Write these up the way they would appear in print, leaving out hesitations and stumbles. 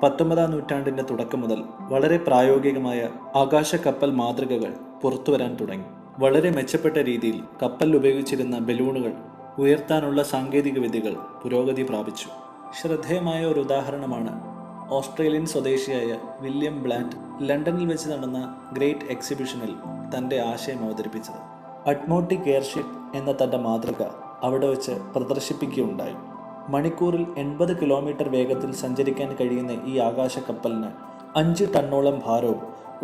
19-ാം നൂറ്റാണ്ടിൻ്റെ തുടക്കം മുതൽ വളരെ പ്രായോഗികമായ ആകാശ കപ്പൽ മാതൃകകൾ പുറത്തുവരാൻ തുടങ്ങി. വളരെ മെച്ചപ്പെട്ട രീതിയിൽ കപ്പലിൽ ഉപയോഗിച്ചിരുന്ന ബലൂണുകൾ ഉയർത്താനുള്ള സാങ്കേതിക വിദ്യകൾ പുരോഗതി പ്രാപിച്ചു. ശ്രദ്ധേയമായ ഒരു ഉദാഹരണമാണ് ഓസ്ട്രേലിയൻ സ്വദേശിയായ വില്യം ബ്ലാൻഡ് ലണ്ടനിൽ വെച്ച് നടന്ന ഗ്രേറ്റ് എക്സിബിഷനിൽ തൻ്റെ ആശയം അവതരിപ്പിച്ചത്. അറ്റ്മോട്ടിക് എയർഷിപ്പ് എന്ന തൻ്റെ മാതൃക അവിടെ വെച്ച് പ്രദർശിപ്പിക്കുകയുണ്ടായി. മണിക്കൂറിൽ 80 കിലോമീറ്റർ വേഗത്തിൽ സഞ്ചരിക്കാൻ കഴിയുന്ന ഈ ആകാശ കപ്പലിന് 5 ടണ്ണോളം ഭാരവും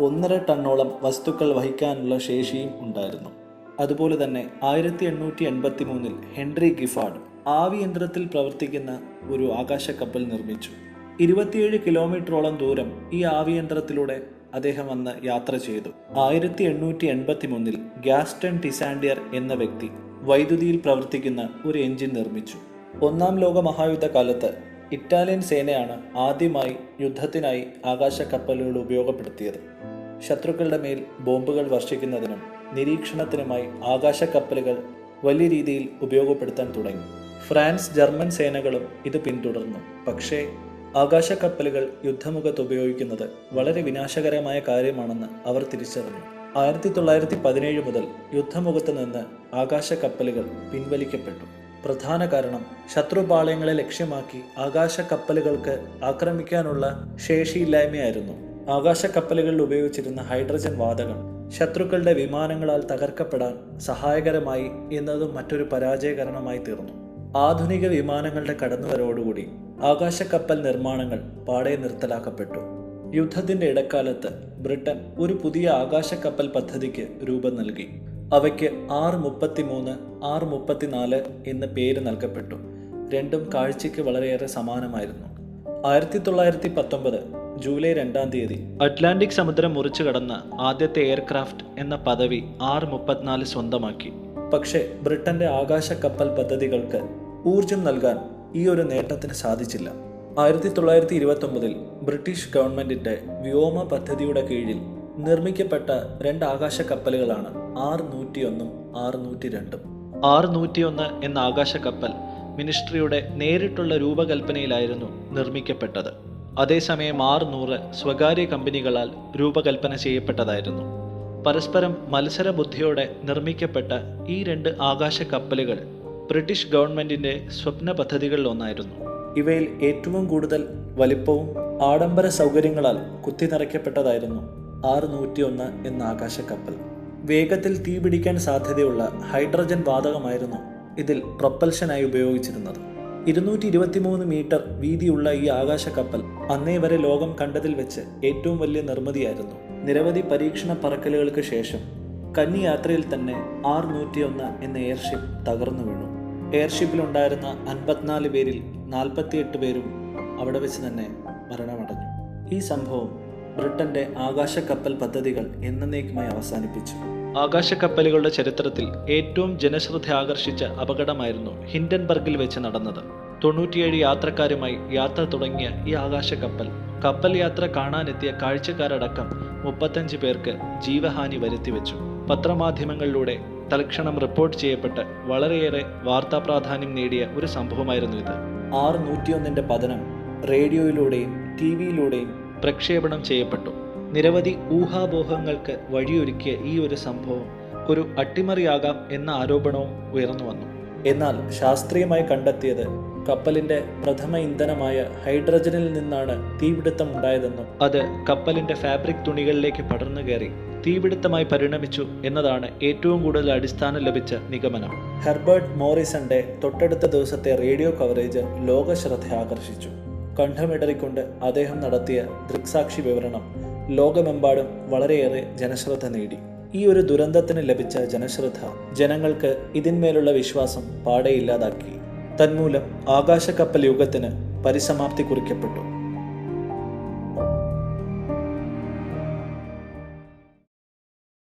1.5 ടണ്ണോളം വസ്തുക്കൾ വഹിക്കാനുള്ള ശേഷിയും ഉണ്ടായിരുന്നു. അതുപോലെ തന്നെ 1883 ഹെൻറി ഗിഫാർഡ് ആവിയന്ത്രത്തിൽ പ്രവർത്തിക്കുന്ന ഒരു ആകാശ കപ്പൽ നിർമ്മിച്ചു. 27 കിലോമീറ്ററോളം ദൂരം ഈ ആവിയന്ത്രത്തിലൂടെ അദ്ദേഹം അന്ന് യാത്ര ചെയ്തു. 1883 ഗ്യാസ്റ്റൺ ടിസാൻഡിയർ എന്ന വ്യക്തി വൈദ്യുതിയിൽ പ്രവർത്തിക്കുന്ന ഒരു എഞ്ചിൻ നിർമ്മിച്ചു. 1-ാം ലോക മഹായുദ്ധ കാലത്ത് ഇറ്റാലിയൻ സേനയാണ് ആദ്യമായി യുദ്ധത്തിനായി ആകാശ കപ്പലുകൾ ഉപയോഗപ്പെടുത്തിയത്. ശത്രുക്കളുടെ മേൽ ബോംബുകൾ വർഷിക്കുന്നതിനും നിരീക്ഷണത്തിനുമായി ആകാശ കപ്പലുകൾ വലിയ രീതിയിൽ ഉപയോഗപ്പെടുത്താൻ തുടങ്ങി. ഫ്രാൻസ്, ജർമ്മൻ സേനകളും ഇത് പിന്തുടർന്നു. പക്ഷേ ആകാശ കപ്പലുകൾ യുദ്ധമുഖത്ത് ഉപയോഗിക്കുന്നത് വളരെ വിനാശകരമായ കാര്യമാണെന്ന് അവർ തിരിച്ചറിഞ്ഞു. 1917 മുതൽ യുദ്ധമുഖത്ത് നിന്ന് ആകാശ കപ്പലുകൾ പിൻവലിക്കപ്പെട്ടു. പ്രധാന കാരണം ശത്രുപാളയങ്ങളെ ലക്ഷ്യമാക്കി ആകാശ കപ്പലുകൾക്ക് ആക്രമിക്കാനുള്ള ശേഷിയില്ലായ്മയായിരുന്നു. ആകാശ കപ്പലുകളിൽ ഉപയോഗിച്ചിരുന്ന ഹൈഡ്രജൻ വാതകം ശത്രുക്കളുടെ വിമാനങ്ങളാൽ തകർക്കപ്പെടാൻ സഹായകരമായി എന്നതും മറ്റൊരു പരാജയകരണമായി തീർന്നു. ആധുനിക വിമാനങ്ങളുടെ കടന്നുവരവോടുകൂടി ആകാശ കപ്പൽ നിർമ്മാണങ്ങൾ പാടെ നിർത്തലാക്കപ്പെട്ടു. യുദ്ധത്തിന്റെ ഇടക്കാലത്ത് ബ്രിട്ടൻ ഒരു പുതിയ ആകാശ കപ്പൽ പദ്ധതിക്ക് രൂപം നൽകി. അവയ്ക്ക് R33, R34 എന്ന് പേര് നൽകപ്പെട്ടു. രണ്ടും കാഴ്ചയ്ക്ക് വളരെയേറെ സമാനമായിരുന്നു. 1919 ജൂലൈ 2-ാം തീയതി അറ്റ്ലാന്റിക് സമുദ്രം മുറിച്ചു കടന്ന ആദ്യത്തെ എയർക്രാഫ്റ്റ് എന്ന പദവി R34 സ്വന്തമാക്കി. പക്ഷേ ബ്രിട്ടന്റെ ആകാശ കപ്പൽ പദ്ധതികൾക്ക് ഊർജം നൽകാൻ ഈ ഒരു നേട്ടത്തിന് സാധിച്ചില്ല. 1929 ബ്രിട്ടീഷ് ഗവൺമെന്റിന്റെ വ്യോമ പദ്ധതിയുടെ കീഴിൽ നിർമ്മിക്കപ്പെട്ട 2 ആകാശ കപ്പലുകളാണ് R101 R102. R101 എന്ന ആകാശ കപ്പൽ മിനിസ്ട്രിയുടെ നേരിട്ടുള്ള രൂപകൽപ്പനയിലായിരുന്നു നിർമ്മിക്കപ്പെട്ടത്. അതേസമയം R100 സ്വകാര്യ കമ്പനികളാൽ രൂപകൽപ്പന ചെയ്യപ്പെട്ടതായിരുന്നു. പരസ്പരം മത്സര ബുദ്ധിയോടെ നിർമ്മിക്കപ്പെട്ട ഈ 2 ആകാശ കപ്പലുകൾ ബ്രിട്ടീഷ് ഗവൺമെന്റിന്റെ സ്വപ്ന പദ്ധതികളിൽ ഒന്നായിരുന്നു. ഇവയിൽ ഏറ്റവും കൂടുതൽ വലിപ്പവും ആഡംബര സൗകര്യങ്ങളാൽ കുത്തി നിറയ്ക്കപ്പെട്ടതായിരുന്നു R101 എന്ന ആകാശ കപ്പൽ. വേഗത്തിൽ തീപിടിക്കാൻ സാധ്യതയുള്ള ഹൈഡ്രജൻ വാതകമായിരുന്നു ഇതിൽ പ്രൊപ്പൽഷനായി ഉപയോഗിച്ചിരുന്നത്. 223 മീറ്റർ വീതിയുള്ള ഈ ആകാശ കപ്പൽ അന്നേ വരെ ലോകം കണ്ടതിൽ വെച്ച് ഏറ്റവും വലിയ നിർമ്മിതിയായിരുന്നു. നിരവധി പരീക്ഷണ പറക്കലുകൾക്ക് ശേഷം കന്നി യാത്രയിൽ തന്നെ R101 എന്ന എയർഷിപ്പ് തകർന്നു വീണു. എയർഷിപ്പിലുണ്ടായിരുന്ന 54 പേരിൽ 48 പേരും അവിടെ വെച്ച് തന്നെ മരണമടഞ്ഞു. ഈ സംഭവം ബ്രിട്ടന്റെ ആകാശ കപ്പൽ പദ്ധതികൾ എന്നേക്കുമായി അവസാനിപ്പിച്ചു. ആകാശ കപ്പലുകളുടെ ചരിത്രത്തിൽ ഏറ്റവും ജനശ്രദ്ധ ആകർഷിച്ച അപകടമായിരുന്നു ഹിൻഡൻബർഗിൽ വെച്ച് നടന്നത്. 97 യാത്രക്കാരുമായി യാത്ര തുടങ്ങിയ ഈ ആകാശ കപ്പൽ യാത്ര കാണാനെത്തിയ കാഴ്ചക്കാരടക്കം 35 പേർക്ക് ജീവഹാനി വരുത്തിവെച്ചു. പത്രമാധ്യമങ്ങളിലൂടെ തൽക്ഷണം റിപ്പോർട്ട് ചെയ്യപ്പെട്ട് വളരെയേറെ വാർത്താ പ്രാധാന്യം നേടിയ ഒരു സംഭവമായിരുന്നു ഇത്. R101 പതനം റേഡിയോയിലൂടെയും TV-യിലൂടെയും പ്രക്ഷേപണം ചെയ്യപ്പെട്ടു. നിരവധി ഊഹാപോഹങ്ങൾക്ക് വഴിയൊരുക്കിയ ഈ ഒരു സംഭവം ഒരു അട്ടിമറിയാകാം എന്ന ആരോപണവും ഉയർന്നു വന്നു. എന്നാൽ ശാസ്ത്രീയമായി കണ്ടെത്തിയത് കപ്പലിന്റെ പ്രഥമ ഇന്ധനമായ ഹൈഡ്രജനിൽ നിന്നാണ് തീപിടുത്തം ഉണ്ടായതെന്നും അത് കപ്പലിന്റെ ഫാബ്രിക് തുണികളിലേക്ക് പടർന്നു കയറി തീപിടുത്തമായി പരിണമിച്ചു എന്നതാണ് ഏറ്റവും കൂടുതൽ അടിസ്ഥാനം ലഭിച്ച നിഗമനം. ഹെർബർട്ട് മോറിസന്റെ തൊട്ടടുത്ത ദിവസത്തെ റേഡിയോ കവറേജ് ലോക ശ്രദ്ധ ആകർഷിച്ചു. കണ്ഠമിടറിക്കൊണ്ട് അദ്ദേഹം നടത്തിയ ദൃക്സാക്ഷി വിവരണം ലോകമെമ്പാടും വളരെയേറെ ജനശ്രദ്ധ നേടി. ഈ ഒരു ദുരന്തത്തിന് ലഭിച്ച ജനശ്രദ്ധ ജനങ്ങൾക്ക് ഇതിന്മേലുള്ള വിശ്വാസം പാടെ ഇല്ലാതാക്കി. തന്മൂലം ആകാശ കപ്പൽ യുഗത്തിന് പരിസമാപ്തി കുറിക്കപ്പെട്ടു.